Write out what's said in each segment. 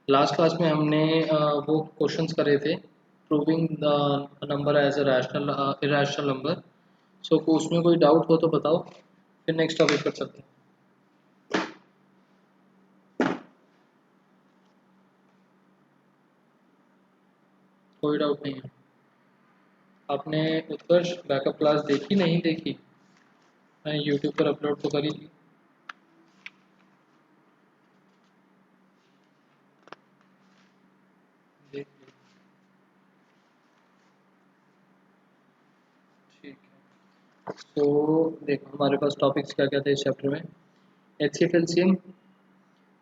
Last class में हमने वो क्वेश्चंस करे थे, proving the number as a rational irrational number. So उसमें कोई डाउट हो तो बताओ, फिर नेक्स्ट टॉपिक कर सकते हैं। कोई डाउट नहीं है? आपने उत्कर्ष बैकअप क्लास देखी नहीं देखी? मैं यूट्यूब पर अपलोड तो करी थी। देख ली। ठीक है। तो देखो हमारे पास टॉपिक्स क्या क्या थे इस चैप्टर में। एचसीएफ एलसीएम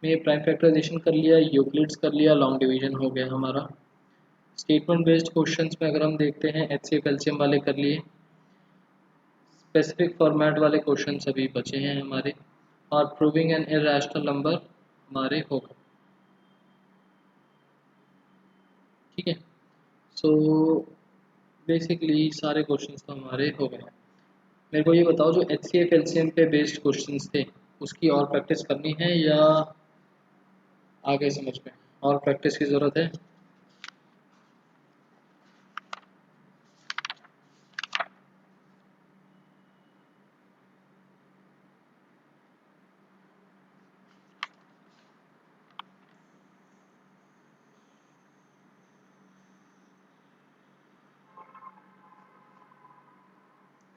में प्राइम फैक्टराइजेशन कर लिया, यूक्लिड्स कर लिया, लॉन्ग डिवीजन हो गया हमारा। स्टेटमेंट बेस्ड क्वेश्चंस में अगर हम देखते हैं, एचसीएफ एलसीएम वाले कर लिए। स्पेसिफिक फॉर्मेट वाले क्वेश्चन अभी बचे हैं हमारे, और प्रूविंग एन इरेशनल नंबर हमारे हो गए। ठीक है। सो बेसिकली सारे क्वेश्चंस तो हमारे हो गए। मेरे को ये बताओ, जो H C F L C M पे बेस्ड क्वेश्चंस थे उसकी और प्रैक्टिस करनी है या आगे समझ में? और प्रैक्टिस की ज़रूरत है।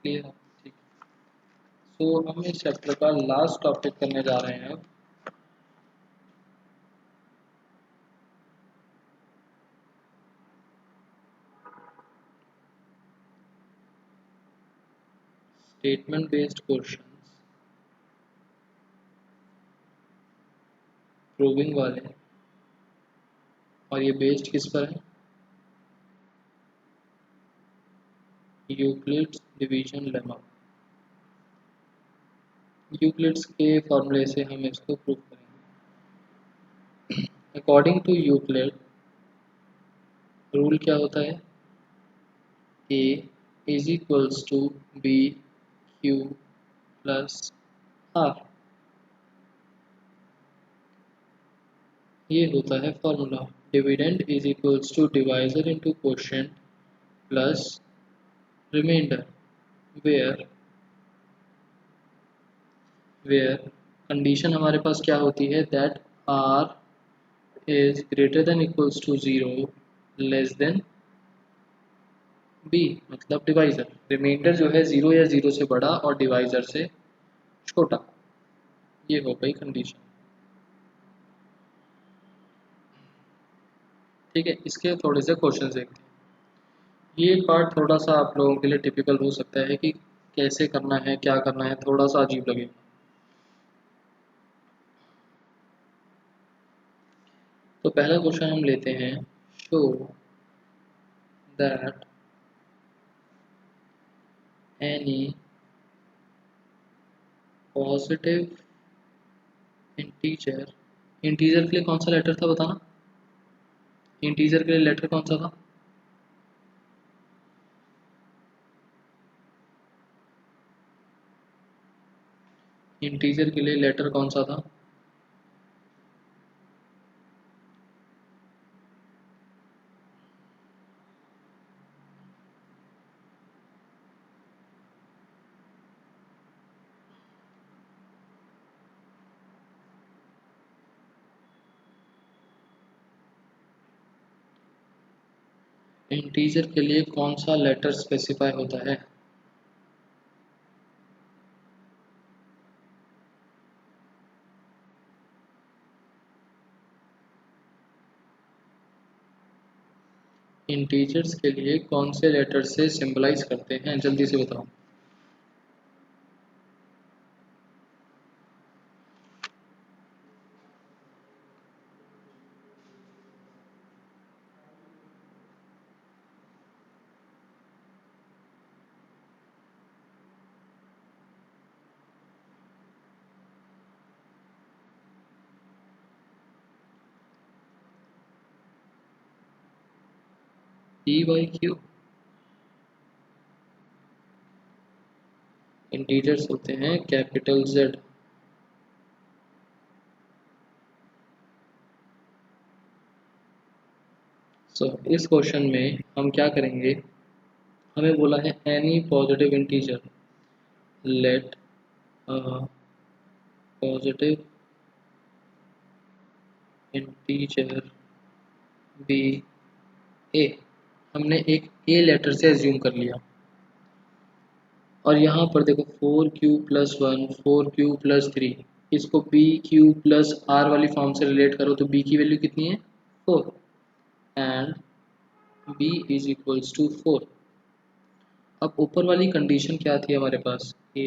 क्लियर है? ठीक है। सो हम इस चैप्टर का लास्ट टॉपिक करने जा रहे हैं अब। स्टेटमेंट बेस्ड क्वेश्चंस प्रूविंग वाले, और ये बेस्ड किस पर है? Euclid's division lemma. यूक्लिड्स के फॉर्मूले से हम इसको प्रूव करेंगे। अकॉर्डिंग टू यूक्लिड रूल क्या होता है? A is equals to B Q plus R. ये होता है formula. Dividend is equals to divisor into quotient plus remainder, where where condition हमारे पास क्या होती है? That R is greater than equals to zero, less than B, मतलब divisor. Remainder जो है ज़ीरो या ज़ीरो से बड़ा और डिवाइजर से छोटा। ये हो गई कंडीशन। ठीक है, इसके थोड़े से क्वेश्चन देखते हैं। ये पार्ट थोड़ा सा आप लोगों के लिए टिपिकल हो सकता है कि कैसे करना है, क्या करना है, थोड़ा सा अजीब लगेगा। तो पहला क्वेश्चन हम लेते हैं, show that any positive integer. Integer के लिए कौन सा लेटर था बताना? इंटीजर के लिए लेटर कौन सा था? इंटीजर के लिए लेटर कौन सा था? इंटीजर के लिए कौन सा लेटर स्पेसिफाई होता है? इंटीजर्स के लिए कौन से लेटर से सिंबलाइज करते हैं, जल्दी से बताओ। पी वाई क्यू इंटीजर्स होते हैं कैपिटल जेड। सो इस क्वेश्चन में हम क्या करेंगे, हमें बोला है any positive integer, let positive integer B A. हमने एक ए लेटर से एज्यूम कर लिया, और यहाँ पर देखो 4q+1 4q+3, इसको bq+r वाली फॉर्म से रिलेट करो तो b की वैल्यू कितनी है 4, and b is equals to 4। अब ऊपर वाली कंडीशन क्या थी हमारे पास, a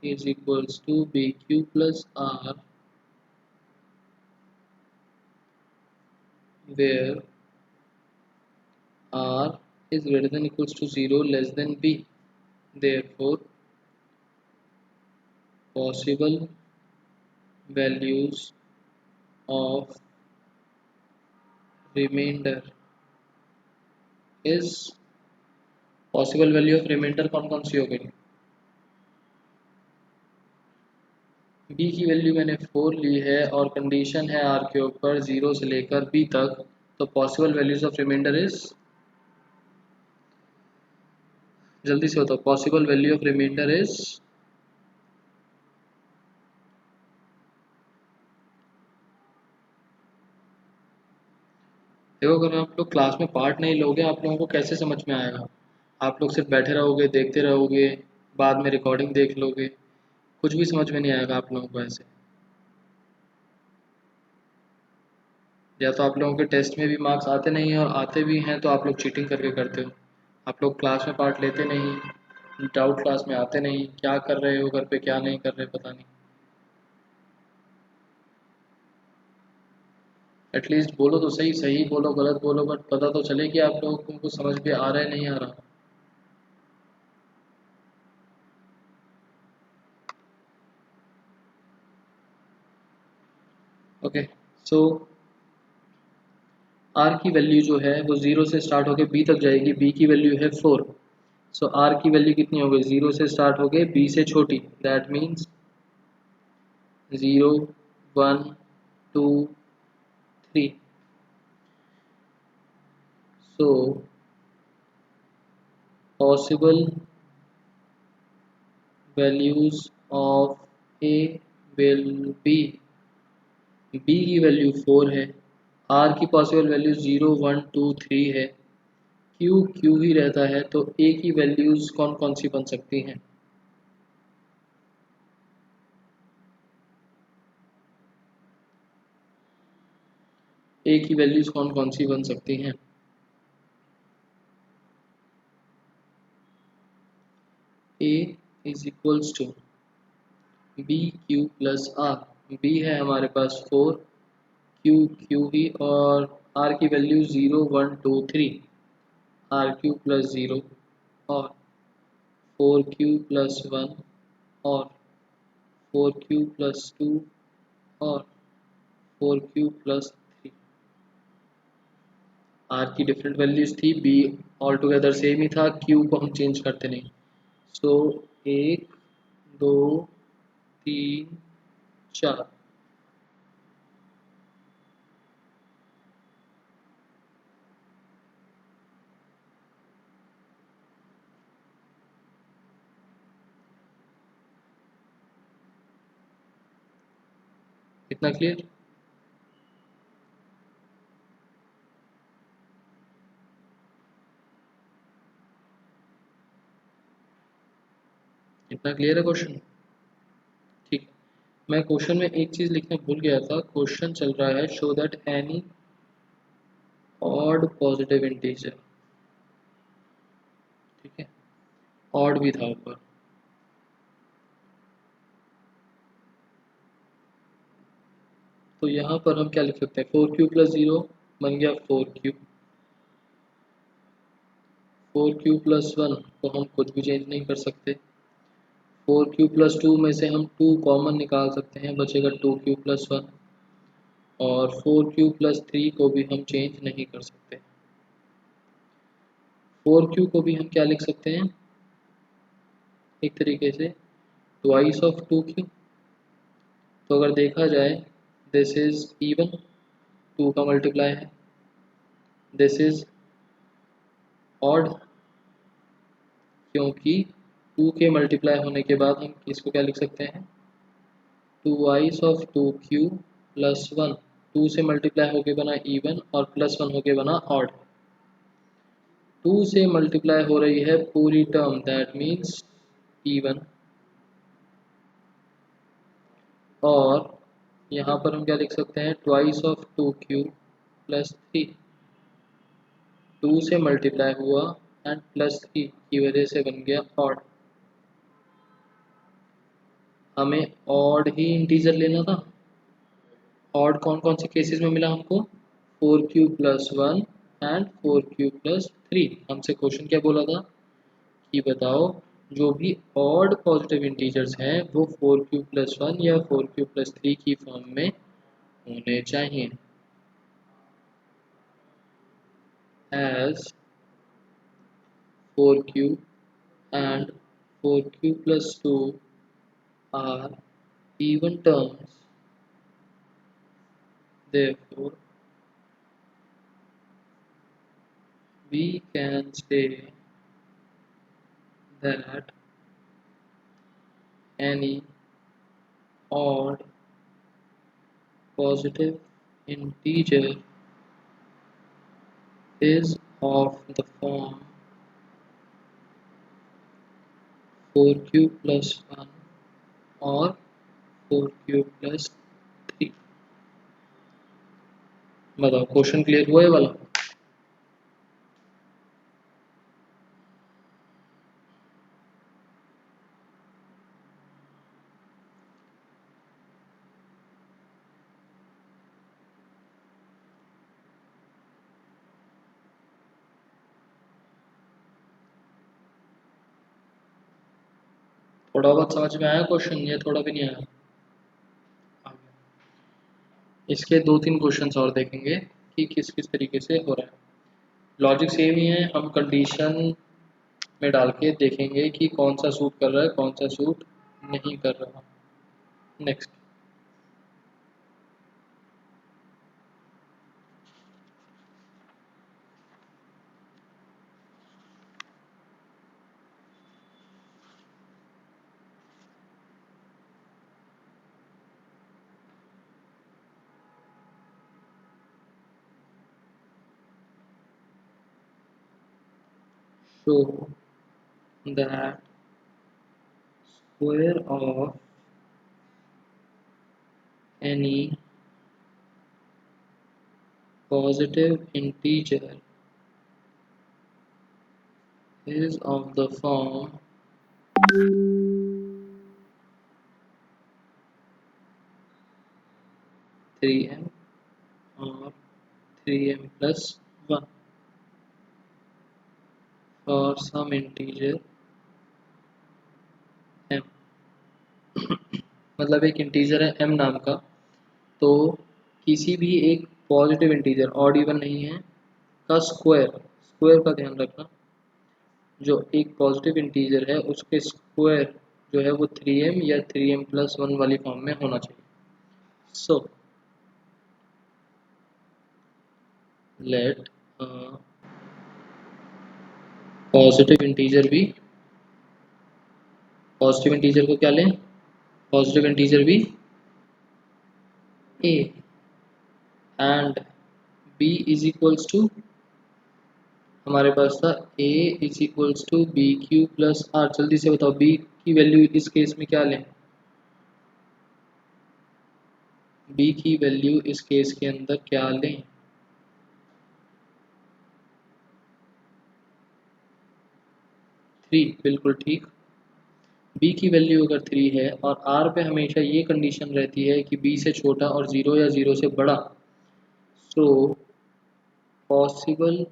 is equals to bq+r where r is greater than equals to 0 less than b, therefore possible values of remainder is, possible value of remainder कौन कौन सी हो गई, b की वैल्यू मैंने 4 ली है और कंडीशन है r के ऊपर 0 से लेकर b तक, तो possible values of remainder is, जल्दी से बताओ, possible value of remainder is, देखो अगर आप लोग क्लास में पार्ट नहीं लोगे आप लोगों को कैसे समझ में आएगा, आप लोग सिर्फ बैठे रहोगे देखते रहोगे, बाद में रिकॉर्डिंग देख लोगे, कुछ भी समझ में नहीं आएगा आप लोगों को ऐसे। या तो आप लोगों के टेस्ट में भी मार्क्स आते नहीं हैं, और आते भी हैं तो आप लोग चीटिंग करके करते हो, आप लोग क्लास में पार्ट लेते नहीं, डाउट क्लास में आते नहीं, क्या कर रहे हो घर पे क्या नहीं कर रहे पता नहीं। एटलीस्ट बोलो तो सही, सही बोलो गलत बोलो, बट पता तो चले कि आप लोगों को कुछ समझ में आ रहा है नहीं आ रहा। ओके, सो आर की वैल्यू जो है वो 0 से स्टार्ट होकर बी तक जाएगी, बी की वैल्यू है 4, सो आर की वैल्यू कितनी हो गई, 0 से स्टार्ट हो गए बी से छोटी, that means 0 1 2 3। So possible values of A will be, B की वैल्यू 4 है, आर की पॉसिबल वैल्यू 0 1 2 3 है, क्यू क्यू ही रहता है, तो ए की वैल्यूज कौन कौन सी बन सकती हैं, ए की वैल्यूज कौन कौन सी बन सकती हैं, A is equals to B Q plus R, B है हमारे पास 4, क्यू क्यू ही, और आर की वैल्यू 0 1 2 3, आर क्यू प्लस 0, और 4q+1, और 4q+2, और 4q+3। आर की डिफरेंट वैल्यूज थी, बी ऑल टुगेदर सेम ही था, क्यू को हम चेंज करते नहीं। सो 1 2 3 4, इतना क्लियर। इतना क्लियर है क्वेश्चन, ठीक है। मैं क्वेश्चन में एक चीज़ लिखना भूल गया था, क्वेश्चन चल रहा है show that any odd positive integer, ठीक है, ऑड भी था ऊपर, तो यहाँ पर हम क्या लिख सकते हैं, 4q+0 बन गया 4q, 4q+1 को हम कुछ भी चेंज नहीं कर सकते, 4q+2 में से हम 2 कॉमन निकाल सकते हैं, बचेगा 2q+1, और 4q+3 को भी हम चेंज नहीं कर सकते। 4q को भी हम क्या लिख सकते हैं, एक तरीके से ट्वाइस ऑफ 2q, तो अगर देखा जाए दिस इज इवन, 2 का मल्टीप्लाई है, दिस इज ऑड, क्योंकि 2 के मल्टीप्लाई होने के बाद हम इसको क्या लिख सकते हैं, 2 ऑफ 2q प्लस 1, 2 से मल्टीप्लाई होके बना इवन और प्लस 1 होके बना ऑड। 2 से मल्टीप्लाई हो रही है पूरी टर्म, दैट मीन्स इवन, और यहाँ पर हम क्या लिख सकते हैं, 2 ऑफ 2q प्लस 3, 2 से मल्टीप्लाई हुआ एंड प्लस 3 की वजह से बन गया ऑड। हमें ऑड ही इंटीजर लेना था। ऑड कौन कौन से केसेस में मिला हमको, 4q plus 1 and 4q plus 3। हमसे क्वेश्चन क्या बोला था कि बताओ जो भी ऑड पॉजिटिव इंटीजर्स हैं वो 4q प्लस 1 या 4q प्लस 3 की फॉर्म में होने चाहिए। As 4q and 4q plus 2 are even terms, therefore we can say that any odd positive integer is of the form 4q plus 1 or 4q plus 3। बताओ question clear हुआ है वाला। थोड़ा बहुत समझ में आया क्वेश्चन या थोड़ा भी नहीं आया। इसके 2-3 क्वेश्चंस और देखेंगे कि किस किस तरीके से हो रहा है। लॉजिक सेम ही है, हम कंडीशन में डाल के देखेंगे कि कौन सा सूट कर रहा है कौन सा सूट नहीं कर रहा। Next, show that square of any positive integer is of the form 3m or 3m plus 1 for some integer m। मतलब एक इंटीजर है m नाम का, तो किसी भी एक पॉजिटिव इंटीजर, ऑड इवन नहीं है, का स्क्वायर, स्क्वायर का ध्यान रखना, जो एक पॉजिटिव इंटीजर है उसके स्क्वायर जो है वो 3m या 3m प्लस 1 वाली फॉर्म में होना चाहिए। सो लेट पॉजिटिव इंटीजर भी, पॉजिटिव इंटीजर को क्या लें, पॉजिटिव इंटीजर भी a and b is equals to, हमारे पास था a is equals to B Q plus R. जल्दी से बताओ b की वैल्यू इस केस में क्या लें, b की वैल्यू इस केस के अंदर क्या लें, 3, बिल्कुल ठीक। b की वैल्यू अगर 3 है और r पे हमेशा ये कंडीशन रहती है कि b से छोटा और 0 या 0 से बड़ा, सो पॉसिबल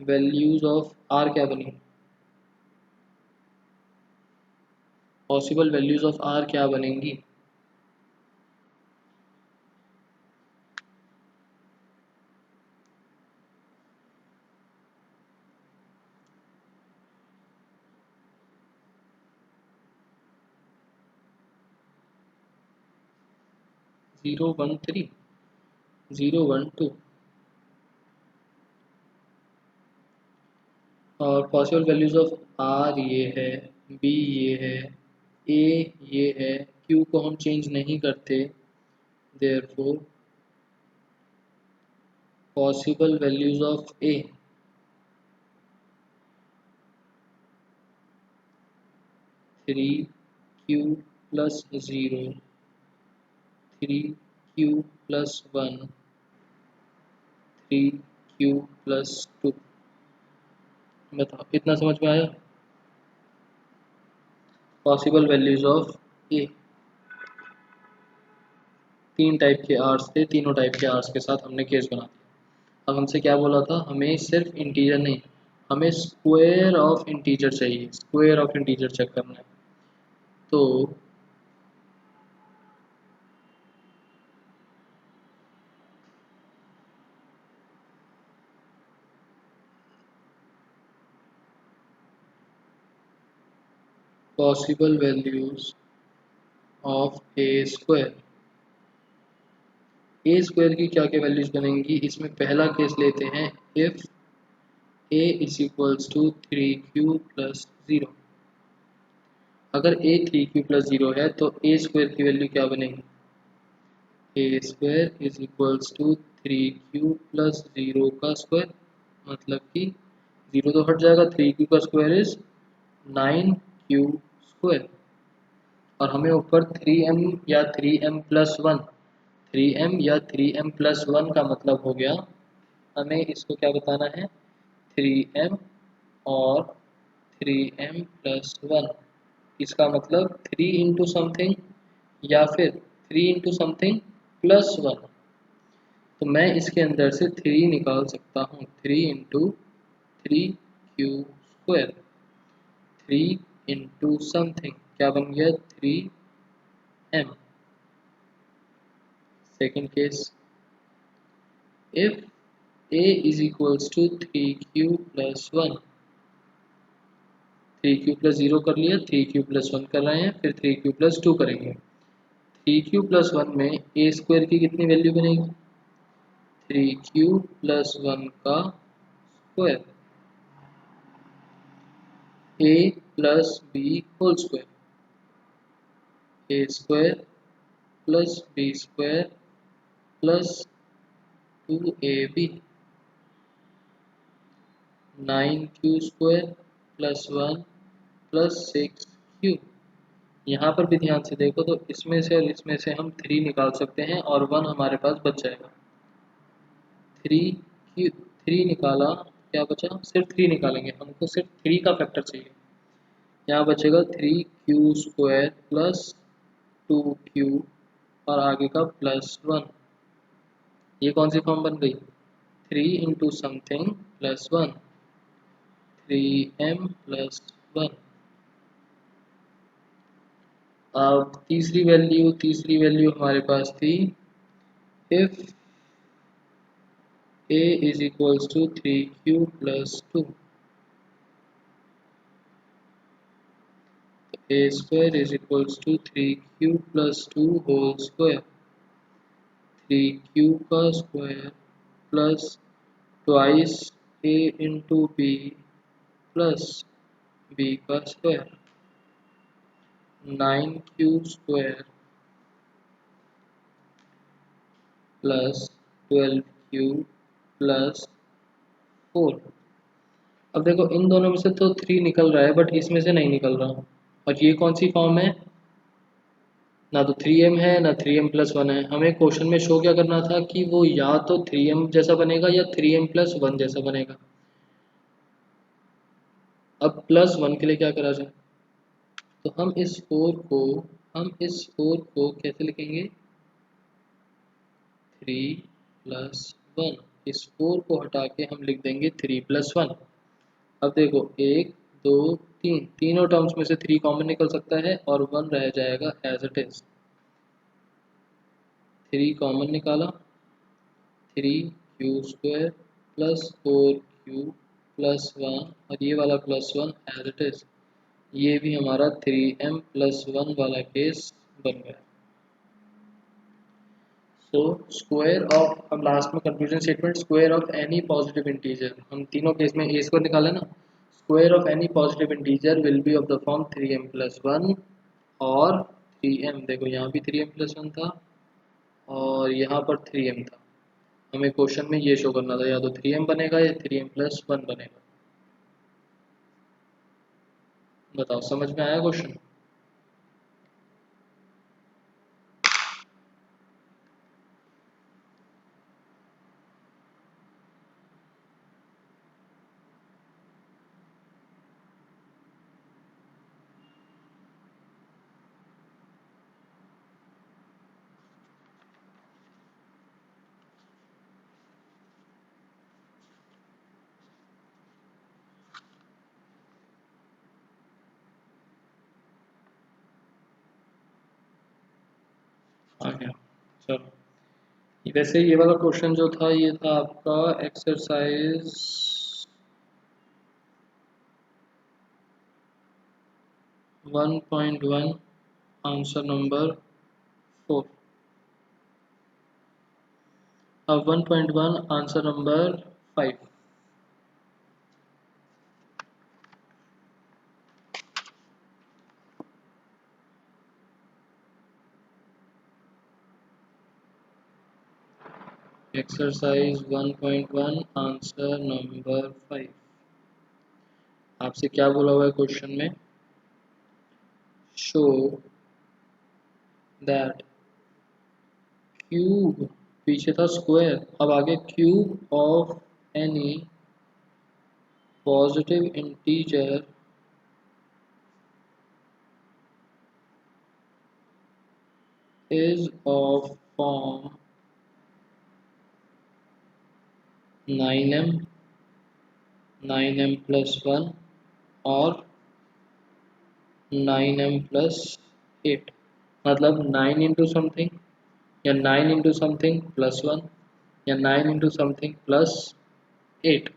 वैल्यूज ऑफ r क्या बनी, पॉसिबल वैल्यूज ऑफ r क्या बनेंगी, जीरो वन थ्री, 0 1 2, और पॉसिबल वैल्यूज ऑफ आर ये है, बी ये है, ए ये है, क्यू को हम चेंज नहीं करते, therefore possible values of A 3q+0, 3q+1, 3q+2। बताओ इतना समझ में आया? पॉसिबल वैल्यूज ऑफ ए, तीन टाइप के आर्स थे, तीनों टाइप के आर्स के साथ हमने केस बना दिया। अब हमसे क्या बोला था, हमें सिर्फ इंटीजर नहीं, हमें स्क्वायर ऑफ इंटीजर चाहिए, स्क्वायर ऑफ इंटीजर चेक करना है। तो possible values of A square, a square की क्या क्या वैल्यूज बनेंगी, इसमें पहला केस लेते हैं, if a is equals to 3q+0। अगर ए 3q+0 है तो ए स्क्वायर की वैल्यू क्या बनेगी, a square is equals to 3q+0 का स्क्वायर, मतलब कि 0 तो हट जाएगा, 3q का स्क्वायर इज 9q स्क्वायर, और हमें ऊपर 3m या 3m+1, 3m या 3m+1 का मतलब हो गया, हमें इसको क्या बताना है, 3m और 3m+1, इसका मतलब 3 इंटू समथिंग या फिर 3 इंटू समथिंग +1। तो मैं इसके अंदर से 3 निकाल सकता हूँ, 3 इंटू 3q², 3 इंटू समथिंग क्या बन गया, 3m। Second case, if a is equals to 3q+1, 3q+0 कर लिया, 3q+1 कर रहे हैं, फिर 3q+2 करेंगे। 3q+1 में ए स्क्वायर की कितनी वैल्यू बनेगी, 3q+1 का square, a plus b whole square, a square plus b square plus 2ab, 9q² plus 1 plus 6q। यहाँ पर भी ध्यान से देखो तो इसमें से और इसमें से हम 3 निकाल सकते हैं और 1 हमारे पास बच जाएगा। 3 निकाला, क्या बचा, सिर्फ 3 निकालेंगे, हमको सिर्फ 3 का फैक्टर चाहिए। यहाँ बचेगा 3q² प्लस 2q और आगे का +1। ये कौन सी फॉर्म बन गई, 3 इंटू समथिंग +1, 3m+1। अब तीसरी वैल्यू हमारे पास थी, if a is equals to 3q+2, a square is equals to 3q+2 whole square, 3q का square plus twice a into b plus b का square, 9q² plus 12q plus 4। अब देखो इन दोनों में से तो 3 निकल रहा है बट इसमें से नहीं निकल रहा, और ये कौन सी फॉर्म है, ना तो 3m है ना 3m+1 है। हमें क्वेश्चन में शो क्या करना था कि वो या तो 3m जैसा बनेगा या 3m+1 जैसा बनेगा। अब +1 के लिए क्या करा जाए, तो हम इस 4 को कैसे लिखेंगे, 3+1, इस 4 को हटा के हम लिख देंगे 3+1। अब देखो 1 2 3, तीनों टर्म्स में से 3 कॉमन निकल सकता है और 1 रह जाएगा एज इट इज। 3 कॉमन निकाला, 3q² प्लस 4q प्लस 1 और ये वाला +1 एज इट इज। ये भी हमारा 3m+1 वाला केस बन गया। सो स्क्वायर ऑफ, हम लास्ट में conclusion statement, square of any positive integer, हम तीनों केस में ए स्क्वायर निकाला ना, square of any positive integer will be of the form 3m+1 और 3m। देखो यहाँ भी 3m+1 था और यहाँ पर 3m था। हमें क्वेश्चन में ये शो करना था, या तो 3m बनेगा या 3m+1 बनेगा। बताओ समझ में आया क्वेश्चन? आ गया। चलो, वैसे ये वाला क्वेश्चन जो था ये था आपका एक्सरसाइज 1.1 आंसर नंबर 4। अब 1.1 answer number 5। Exercise 1.1 answer number 5। आपसे क्या बोला हुआ है क्वेश्चन में? शो दैट क्यूब, पीछे था स्क्वायर, अब आगे cube of any positive integer is of form 9m, 9m+1 और 9m+8। मतलब 9 इंटू समथिंग या 9 इंटू समथिंग +1 या 9 इंटू समथिंग +8।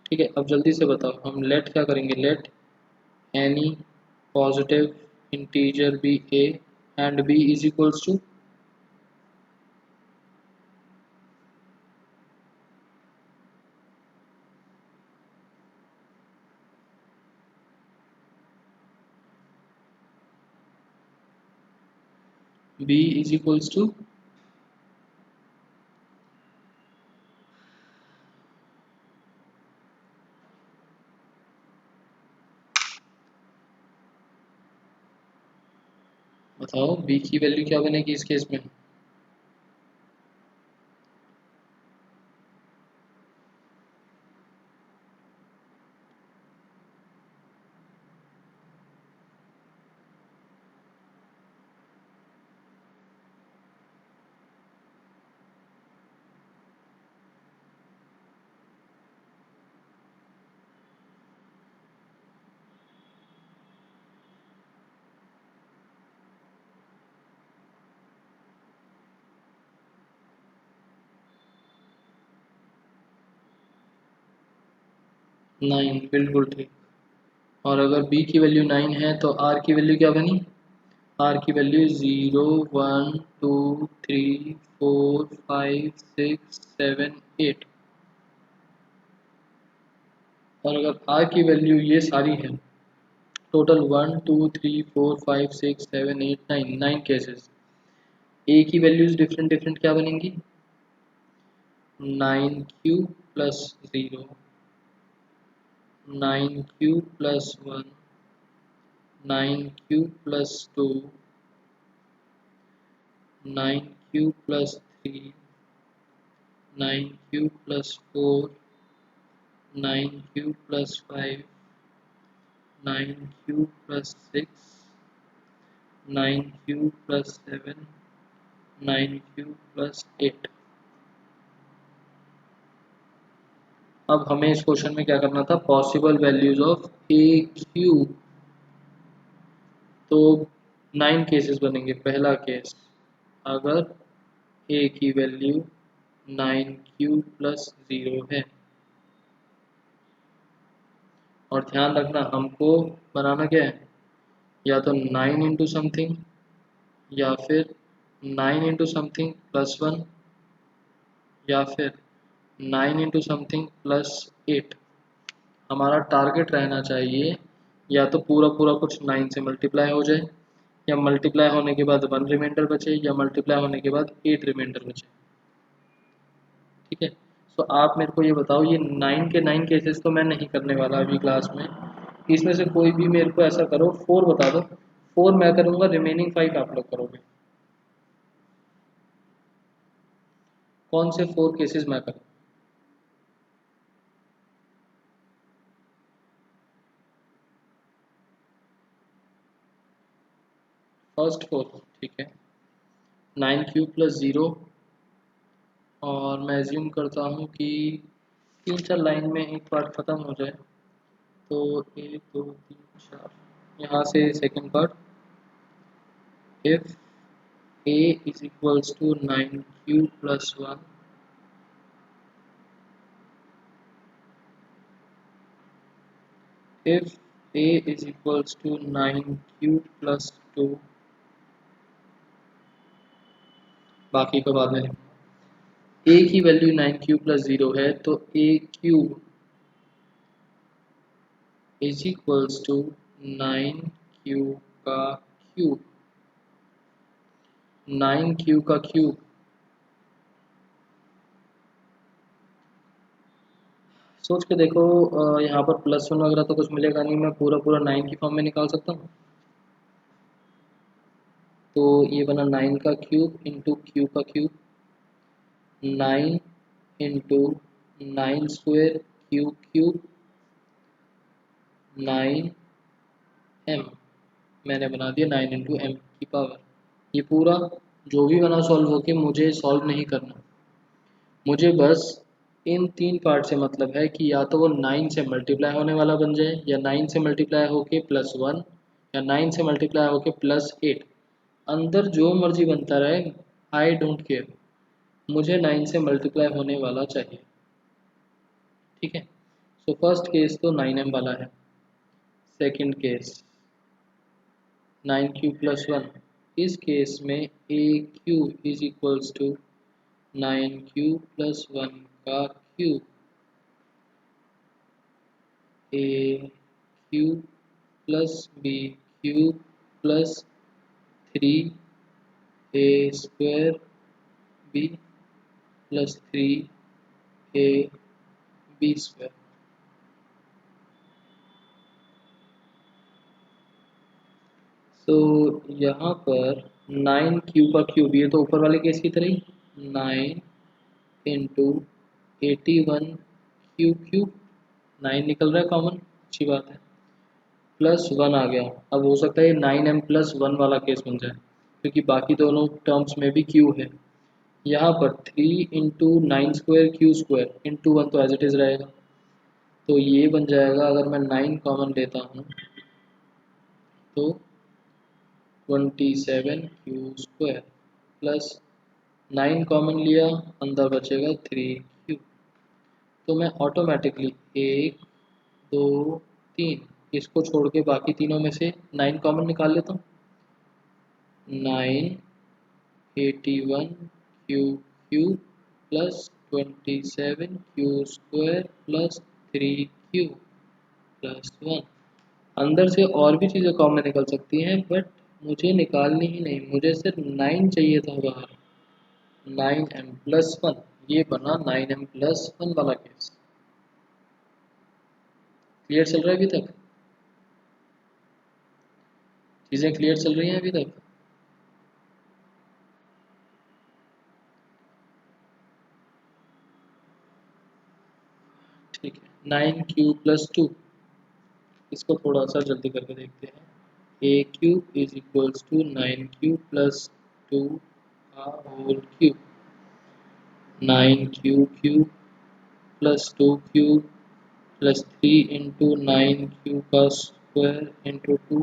ठीक है, अब जल्दी से बताओ, हम लेट क्या करेंगे? Let any positive integer B a and b is equals to b is equals to बताओ बी की वैल्यू क्या बनेगी इस केस में? 9, बिल्कुल ठीक। और अगर b की वैल्यू 9 है तो r की वैल्यू क्या बनी? r की वैल्यू 0 1 2 3 4 5 6 7 8। और अगर r की वैल्यू ये सारी है, टोटल 1 2 3 4 5 6 7 8 9, 9 केसेस, a की वैल्यूज डिफरेंट डिफरेंट क्या बनेंगी? 9q+0, 9q+1, 9q+2, 9q+3, 9q+4, 9q+5, 9q+6, 9q+7, 9q+8। अब हमें इस क्वेश्चन में क्या करना था? Possible values of A cube. तो 9 केसेस बनेंगे। पहला केस, अगर ए की वैल्यू 9q+0 है, और ध्यान रखना हमको बनाना क्या है? या तो 9 इंटू समथिंग या फिर 9 इंटू समथिंग +1 या फिर 9 इंटू समथिंग +8। हमारा टारगेट रहना चाहिए या तो पूरा पूरा कुछ 9 से मल्टीप्लाई हो जाए, या मल्टीप्लाई होने के बाद 1 रिमाइंडर बचे, या मल्टीप्लाई होने के बाद 8 रिमाइंडर बचे। ठीक है, तो आप मेरे को ये बताओ, ये 9 के 9 केसेस तो मैं नहीं करने वाला अभी क्लास में, इसमें से कोई भी मेरे को ऐसा करो 4 बता दो, 4 मैं करूँगा, रिमेनिंग 5 आप लोग करोगे। कौन से 4 केसेस मैं करूँ? फर्स्ट 4, ठीक है। 9 क्यूब प्लस 0, और मैं एज्यूम करता हूँ कि 3-4 लाइन में एक पार्ट ख़त्म हो जाए, तो 1 2 3 4, यहाँ से second part, if a is equals to 9 cube plus 1, if a is equals to 9 cube plus 2, बाकी का बाद में लिखूंगा। a की वैल्यू 9 क्यूब प्लस 0 है, तो a cube is equals to 9 cube का क्यूब, 9 क्यूब का क्यूब, सोच के देखो, यहाँ पर प्लस 1 वगैरह तो कुछ मिलेगा नहीं, मैं पूरा पूरा 9 की फॉर्म में निकाल सकता हूँ। तो ये बना 9 का क्यूब इंटू क्यूब का cube, 9 into 9 square cube cube 9 m, मैंने बना दिया 9 इंटू एम की पावर। ये पूरा जो भी बना सॉल्व होके मुझे सॉल्व नहीं करना, मुझे बस इन 3 पार्ट से मतलब है कि या तो वो 9 से मल्टीप्लाई होने वाला बन जाए, या 9 से मल्टीप्लाई होके प्लस 1, या 9 से मल्टीप्लाई होके प्लस 8, अंदर जो मर्जी बनता रहे, आई डोंट केयर, मुझे 9 से मल्टीप्लाई होने वाला चाहिए। ठीक है, सो फर्स्ट केस तो 9m वाला है। सेकंड केस 9 क्यूब प्लस 1, इस केस में a cube is equals to 9 cube plus 1 का cube, a cube plus b cube plus 3 a square b plus 3 a b square. तो यहाँ पर 9 क्यूब का क्यूब, ये तो ऊपर वाले केस की तरह ही 9 इंटू 81 क्यूब क्यूब, 9 निकल रहा है कॉमन, अच्छी बात है, प्लस 1 आ गया। अब हो सकता है 9m प्लस 1 वाला केस बन जाए, क्योंकि बाकी दोनों टर्म्स में भी क्यू है। यहाँ पर 3 into 9 square Q square into 1 तो एज इट इज़ रहेगा, तो ये बन जाएगा, अगर मैं 9 कॉमन लेता हूँ तो 27 क्यू स्क्वायर, प्लस 9 कॉमन लिया, अंदर बचेगा 3 क्यू, तो मैं ऑटोमेटिकली 1 2 3 इसको छोड़ के बाकी तीनों में से 9 कॉमन निकाल लेता हूँ। 9 81 Q Q plus 27 Q square plus 3 Q plus 1, अंदर से और भी चीज़ें कॉमन निकल सकती हैं, बट मुझे निकालनी ही नहीं, मुझे सिर्फ 9 चाहिए था बाहर। 9m प्लस 1, ये बना 9m प्लस 1 वाला केस। क्लियर चल रहा है अभी तक? चीज़ें क्लियर चल रही हैं अभी तक? ठीक है, 9 क्यू प्लस 2, इसको थोड़ा सा जल्दी करके देखते हैं। a cube is equals to 9 cube plus 2 का whole cube, 9 Q cube plus 2 cube plus 3 into 9 Q का square into 2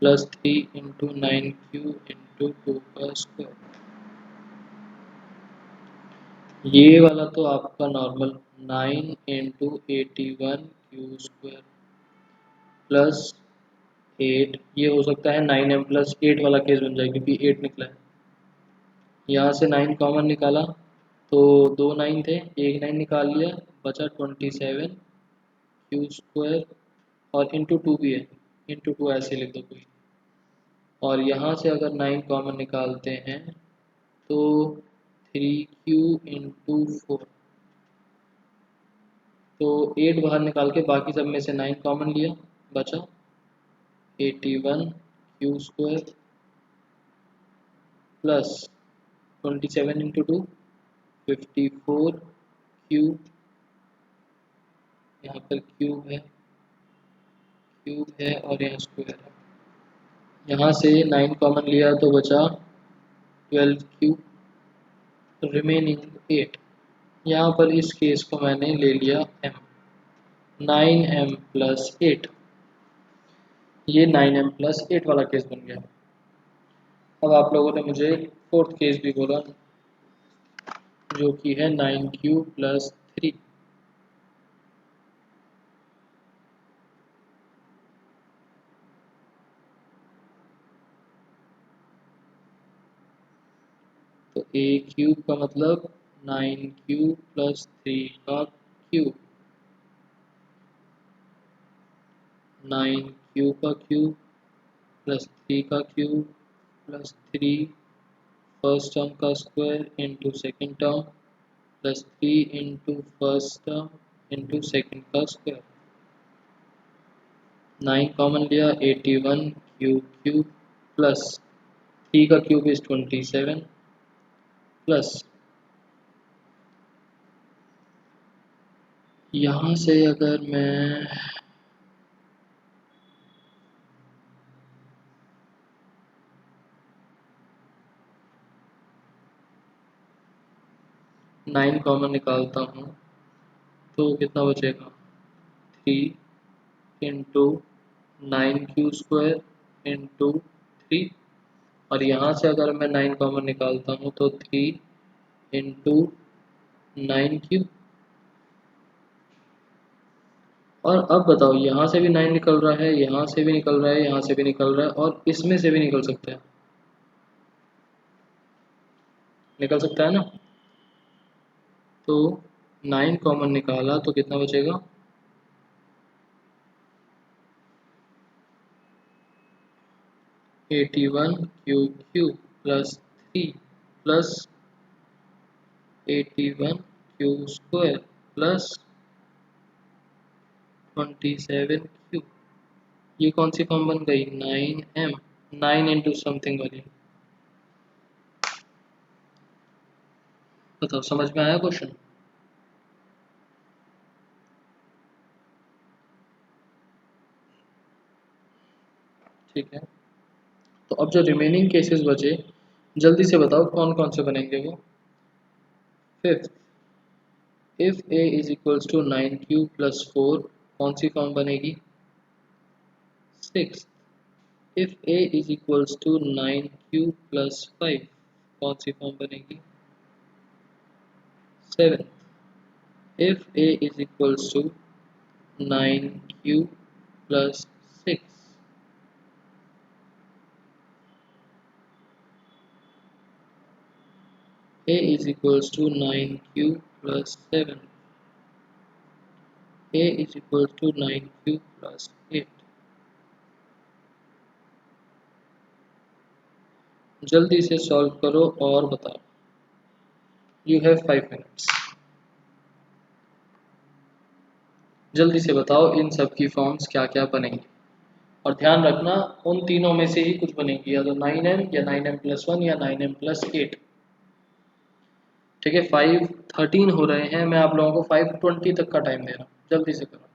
plus 3 into 9 Q into 2 का स्क्वायर। ये वाला तो आपका normal 9 into 81 Q square plus 8, ये हो सकता है 9m प्लस 8 वाला केस बन जाए, क्योंकि 8 निकला है। यहाँ से 9 कॉमन निकाला तो 2 9 थे, एक 9 निकाल लिया, बचा 27 क्यू स्क्वायर और इंटू टू भी है, इंटू टू ऐसे लिख दो कोई। और यहाँ से अगर 9 कॉमन निकालते हैं तो 3q इंटू 4, तो 8 बाहर निकाल के बाकी सब में से 9 कॉमन लिया, बचा 81 Q square plus 27 into 2 54 cube, यहाँ पर क्यूब है और यहाँ स्क्वायर है। यहाँ से 9 कॉमन लिया तो बचा 12 क्यूब, रिमेनिंग 8। यहाँ पर इस केस को मैंने ले लिया m, 9m प्लस 8, ये 9m प्लस 8 वाला केस बन गया। अब आप लोगों ने मुझे फोर्थ केस भी बोला जो कि है 9q प्लस 3। तो a क्यूब का मतलब 9q प्लस 3 का क्यूब, 9q का क्यूब प्लस 3 का क्यूब प्लस 3 फर्स्ट टर्म का square into second term plus 3 into first term into second का स्क्वायर। 9 कॉमन लिया 81 क्यूब प्लस 3 का क्यूब इज 27 प्लस यहाँ से अगर मैं 9 कॉमन निकालता हूँ तो कितना बचेगा 3 इंटू 9q स्क्वायर इंटू 3, और यहाँ से अगर मैं 9 कॉमन निकालता हूँ तो 3 इंटू 9q। और अब बताओ यहाँ से भी 9 निकल रहा है, यहाँ से भी निकल रहा है, यहाँ से भी निकल रहा है और इसमें से भी निकल सकता है, निकल सकता है ना। तो 9 कॉमन निकाला तो कितना बचेगा 81 cube plus 3 plus 81 cube square plus 27 cube. ये कौन सी फॉर्म बन गई 9m, 9 इंटू समथिंग वाली। बताओ समझ में आया क्वेश्चन। ठीक है, तो अब जो रिमेनिंग केसेस बचे जल्दी से बताओ कौन कौन से बनेंगे वो। Fifth, if a is equals to 9q plus 4 कौन सी फॉर्म बनेगी। Six, if a is equals to 9q plus 5 कौन सी फॉर्म बनेगी। Seven, if a is equals to 9q plus 6 a is equals to 9q plus 7, a is equals to 9q plus 8। जल्दी से solve करो और बताओ, you have 5 minutes. जल्दी से बताओ इन सब की फॉर्म्स क्या क्या बनेंगी, और ध्यान रखना उन तीनों में से ही कुछ बनेगी, या तो 9m या 9m प्लस 1 या 9m प्लस 8। ठीक है, 5:13 हो रहे हैं, मैं आप लोगों को 5:20 तक का टाइम दे रहा हूँ, जल्दी से करो।